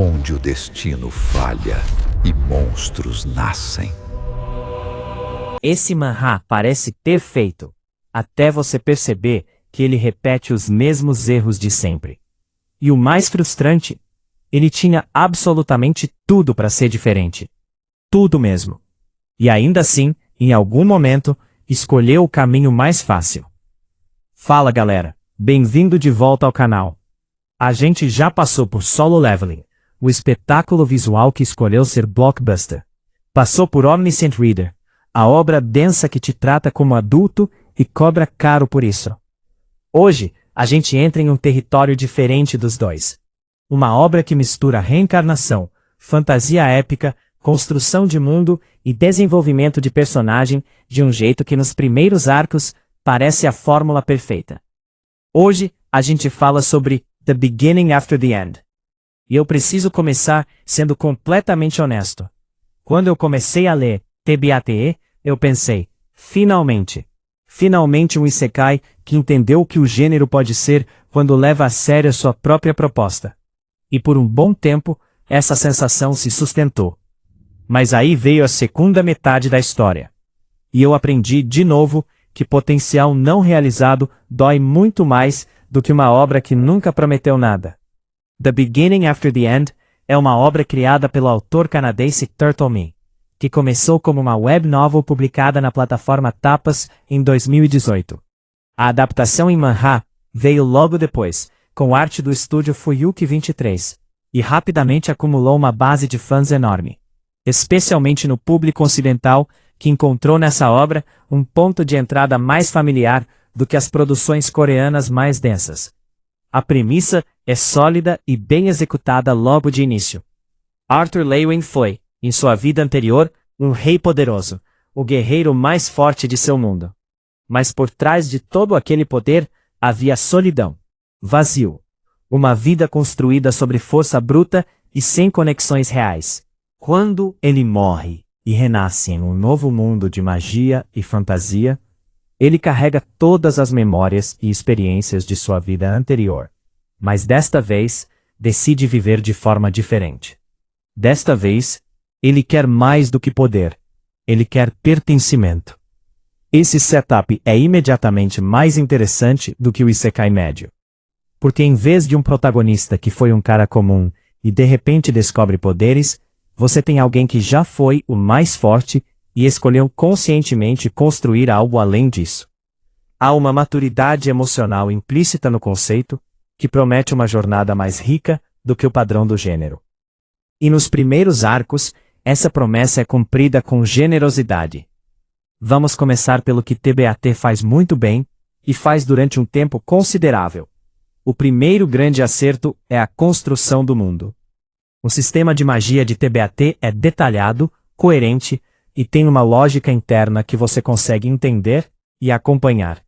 onde o destino falha e monstros nascem. Esse manhwa parece perfeito, até você perceber que ele repete os mesmos erros de sempre. E o mais frustrante, ele tinha absolutamente tudo para ser diferente. Tudo mesmo. E ainda assim, em algum momento, escolheu o caminho mais fácil. Fala galera, bem-vindo de volta ao canal. A gente já passou por Solo Leveling, o espetáculo visual que escolheu ser blockbuster. Passou por Omniscient Reader, a obra densa que te trata como adulto e cobra caro por isso. Hoje, a gente entra em um território diferente dos dois. Uma obra que mistura reencarnação, fantasia épica, construção de mundo e desenvolvimento de personagem de um jeito que nos primeiros arcos parece a fórmula perfeita. Hoje, a gente fala sobre The Beginning After the End. E eu preciso começar sendo completamente honesto. Quando eu comecei a ler TBATE, eu pensei, finalmente um isekai que entendeu o que o gênero pode ser quando leva a sério a sua própria proposta. E por um bom tempo, essa sensação se sustentou. Mas aí veio a segunda metade da história. E eu aprendi de novo que potencial não realizado dói muito mais do que uma obra que nunca prometeu nada. The Beginning After the End é uma obra criada pelo autor canadense Turtle Me, que começou como uma web novel publicada na plataforma Tapas em 2018. A adaptação em manhwa veio logo depois, com arte do estúdio Fuyuki 23, e rapidamente acumulou uma base de fãs enorme, especialmente no público ocidental, que encontrou nessa obra um ponto de entrada mais familiar do que as produções coreanas mais densas. A premissa é sólida e bem executada logo de início. Arthur Lewin foi, em sua vida anterior, um rei poderoso, o guerreiro mais forte de seu mundo. Mas por trás de todo aquele poder, havia solidão, vazio, uma vida construída sobre força bruta e sem conexões reais. Quando ele morre e renasce em um novo mundo de magia e fantasia, ele carrega todas as memórias e experiências de sua vida anterior. Mas desta vez, decide viver de forma diferente. Desta vez, ele quer mais do que poder. Ele quer pertencimento. Esse setup é imediatamente mais interessante do que o isekai médio. Porque em vez de um protagonista que foi um cara comum e de repente descobre poderes, você tem alguém que já foi o mais forte e escolheu conscientemente construir algo além disso. Há uma maturidade emocional implícita no conceito, que promete uma jornada mais rica do que o padrão do gênero. E nos primeiros arcos, essa promessa é cumprida com generosidade. Vamos começar pelo que TBAT faz muito bem, e faz durante um tempo considerável. O primeiro grande acerto é a construção do mundo. O sistema de magia de TBAT é detalhado, coerente, e tem uma lógica interna que você consegue entender e acompanhar.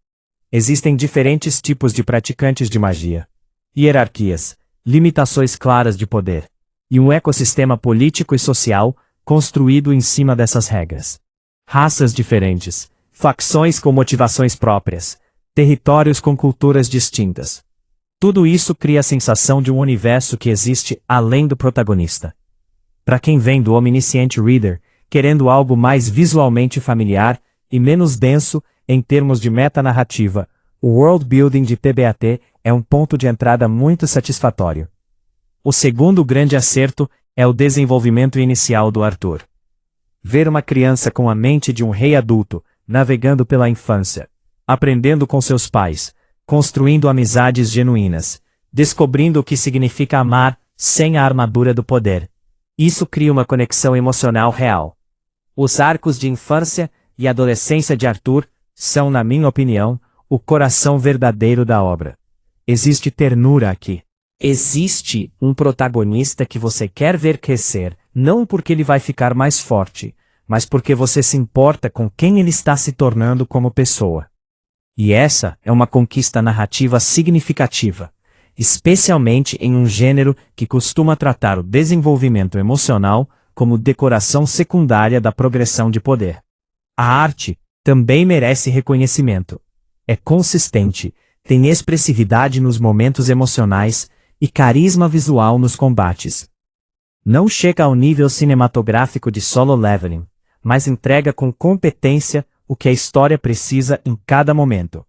Existem diferentes tipos de praticantes de magia, hierarquias, limitações claras de poder, e um ecossistema político e social construído em cima dessas regras. Raças diferentes, facções com motivações próprias, territórios com culturas distintas. Tudo isso cria a sensação de um universo que existe além do protagonista. Para quem vem do Omniscient Reader, querendo algo mais visualmente familiar e menos denso em termos de metanarrativa, o world building de TBAT é um ponto de entrada muito satisfatório. O segundo grande acerto é o desenvolvimento inicial do Arthur. Ver uma criança com a mente de um rei adulto, navegando pela infância, aprendendo com seus pais, construindo amizades genuínas, descobrindo o que significa amar sem a armadura do poder. Isso cria uma conexão emocional real. Os arcos de infância e adolescência de Arthur são, na minha opinião, o coração verdadeiro da obra. Existe ternura aqui. Existe um protagonista que você quer ver crescer, não porque ele vai ficar mais forte, mas porque você se importa com quem ele está se tornando como pessoa. E essa é uma conquista narrativa significativa, especialmente em um gênero que costuma tratar o desenvolvimento emocional como decoração secundária da progressão de poder. A arte também merece reconhecimento. É consistente, tem expressividade nos momentos emocionais e carisma visual nos combates. Não chega ao nível cinematográfico de Solo Leveling, mas entrega com competência o que a história precisa em cada momento.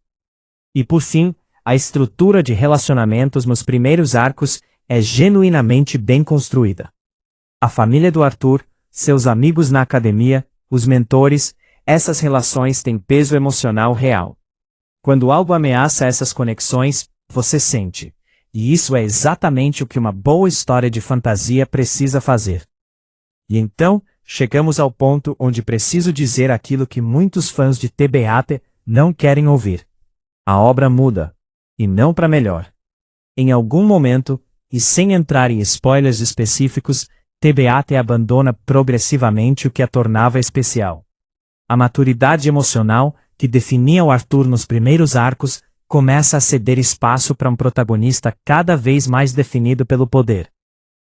E por fim, a estrutura de relacionamentos nos primeiros arcos é genuinamente bem construída. A família do Arthur, seus amigos na academia, os mentores, essas relações têm peso emocional real. Quando algo ameaça essas conexões, você sente. E isso é exatamente o que uma boa história de fantasia precisa fazer. E então, chegamos ao ponto onde preciso dizer aquilo que muitos fãs de TBAT não querem ouvir. A obra muda. E não para melhor. Em algum momento, e sem entrar em spoilers específicos, TBAT abandona progressivamente o que a tornava especial. A maturidade emocional, que definia o Arthur nos primeiros arcos, começa a ceder espaço para um protagonista cada vez mais definido pelo poder.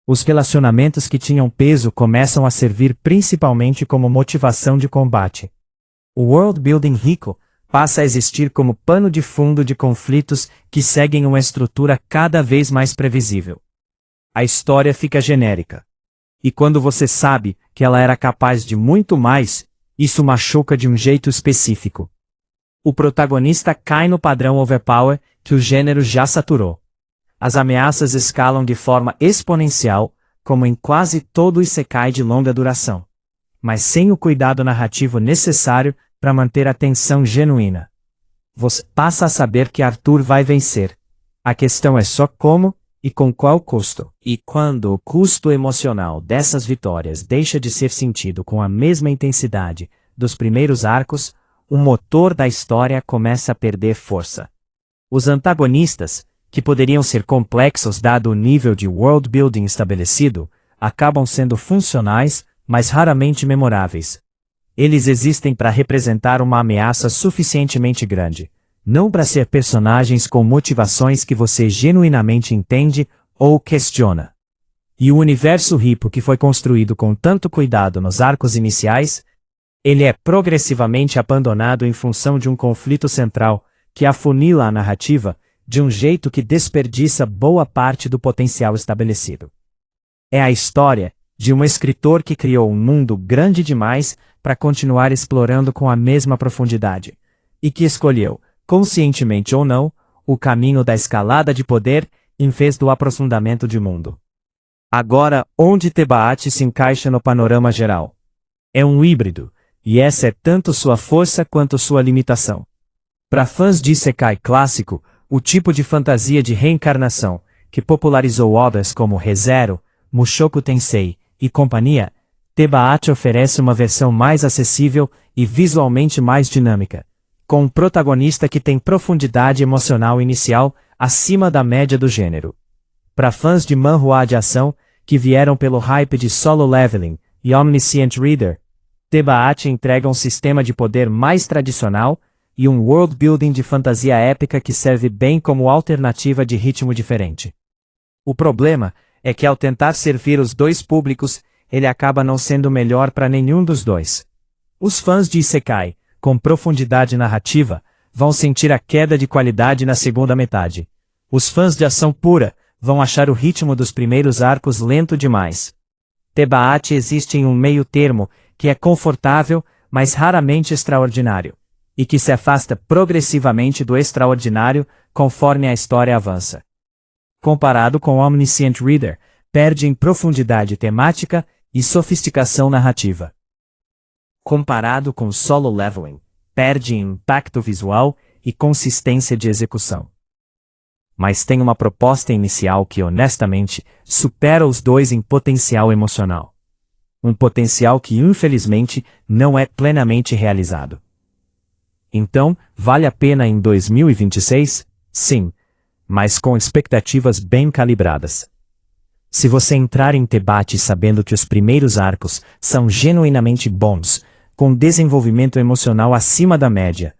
Os relacionamentos que tinham peso começam a servir principalmente como motivação de combate. O world building rico passa a existir como pano de fundo de conflitos que seguem uma estrutura cada vez mais previsível. A história fica genérica. E quando você sabe que ela era capaz de muito mais, isso machuca de um jeito específico. O protagonista cai no padrão overpower que o gênero já saturou. As ameaças escalam de forma exponencial, como em quase todo isekai de longa duração. Mas sem o cuidado narrativo necessário para manter a tensão genuína. Você passa a saber que Arthur vai vencer. A questão é só como e com qual custo. E quando o custo emocional dessas vitórias deixa de ser sentido com a mesma intensidade dos primeiros arcos, o motor da história começa a perder força. Os antagonistas, que poderiam ser complexos dado o nível de world building estabelecido, acabam sendo funcionais, mas raramente memoráveis. Eles existem para representar uma ameaça suficientemente grande, não para ser personagens com motivações que você genuinamente entende ou questiona. E o universo rico que foi construído com tanto cuidado nos arcos iniciais, ele é progressivamente abandonado em função de um conflito central que afunila a narrativa de um jeito que desperdiça boa parte do potencial estabelecido. É a história de um escritor que criou um mundo grande demais para continuar explorando com a mesma profundidade, e que escolheu, conscientemente ou não, o caminho da escalada de poder em vez do aprofundamento de mundo. Agora, onde TBAT se encaixa no panorama geral? É um híbrido, e essa é tanto sua força quanto sua limitação. Para fãs de isekai clássico, o tipo de fantasia de reencarnação, que popularizou obras como Re:Zero, Mushoku Tensei e companhia, TBAT oferece uma versão mais acessível e visualmente mais dinâmica, com um protagonista que tem profundidade emocional inicial acima da média do gênero. Para fãs de manhwa de ação, que vieram pelo hype de Solo Leveling e Omniscient Reader, TBAT entrega um sistema de poder mais tradicional e um world building de fantasia épica que serve bem como alternativa de ritmo diferente. O problema é que ao tentar servir os dois públicos, ele acaba não sendo melhor para nenhum dos dois. Os fãs de isekai, com profundidade narrativa, vão sentir a queda de qualidade na segunda metade. Os fãs de ação pura vão achar o ritmo dos primeiros arcos lento demais. TBAT existe em um meio termo que é confortável, mas raramente extraordinário, e que se afasta progressivamente do extraordinário conforme a história avança. Comparado com Omniscient Reader, perde em profundidade temática e sofisticação narrativa. Comparado com Solo Leveling, perde em impacto visual e consistência de execução. Mas tem uma proposta inicial que honestamente supera os dois em potencial emocional. Um potencial que infelizmente não é plenamente realizado. Então, vale a pena em 2026? Sim, mas com expectativas bem calibradas. Se você entrar em TBAT sabendo que os primeiros arcos são genuinamente bons, com desenvolvimento emocional acima da média,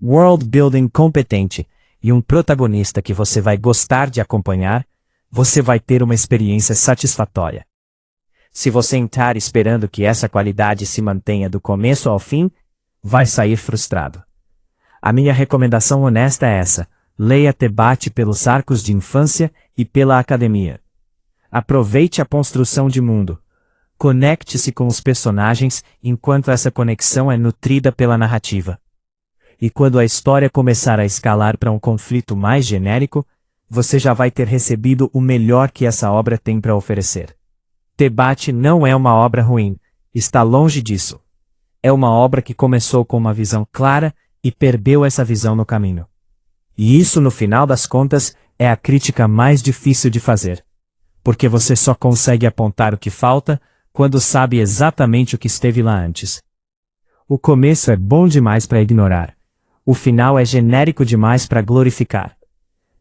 world building competente e um protagonista que você vai gostar de acompanhar, você vai ter uma experiência satisfatória. Se você entrar esperando que essa qualidade se mantenha do começo ao fim, vai sair frustrado. A minha recomendação honesta é essa: leia TBAT pelos arcos de infância e pela academia. Aproveite a construção de mundo. Conecte-se com os personagens enquanto essa conexão é nutrida pela narrativa. E quando a história começar a escalar para um conflito mais genérico, você já vai ter recebido o melhor que essa obra tem para oferecer. Debate não é uma obra ruim, está longe disso. É uma obra que começou com uma visão clara e perdeu essa visão no caminho. E isso, no final das contas, é a crítica mais difícil de fazer. Porque você só consegue apontar o que falta quando sabe exatamente o que esteve lá antes. O começo é bom demais para ignorar. O final é genérico demais para glorificar.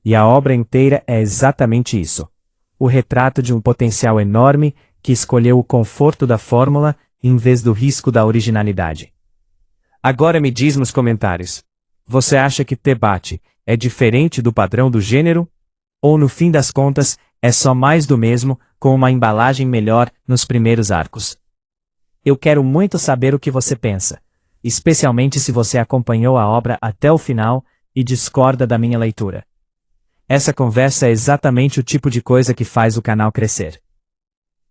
E a obra inteira é exatamente isso. O retrato de um potencial enorme que escolheu o conforto da fórmula em vez do risco da originalidade. Agora me diz nos comentários. Você acha que Debate é diferente do padrão do gênero? Ou no fim das contas, é só mais do mesmo, com uma embalagem melhor nos primeiros arcos? Eu quero muito saber o que você pensa, especialmente se você acompanhou a obra até o final e discorda da minha leitura. Essa conversa é exatamente o tipo de coisa que faz o canal crescer.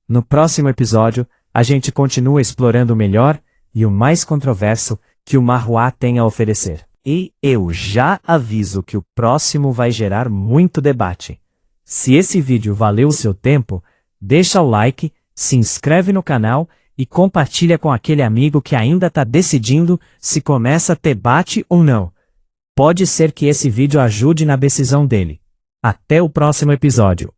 No próximo episódio, a gente continua explorando o melhor e o mais controverso que o manhwa tem a oferecer. E eu já aviso que o próximo vai gerar muito debate. Se esse vídeo valeu o seu tempo, deixa o like, se inscreve no canal e compartilha com aquele amigo que ainda está decidindo se começa debate ou não. Pode ser que esse vídeo ajude na decisão dele. Até o próximo episódio.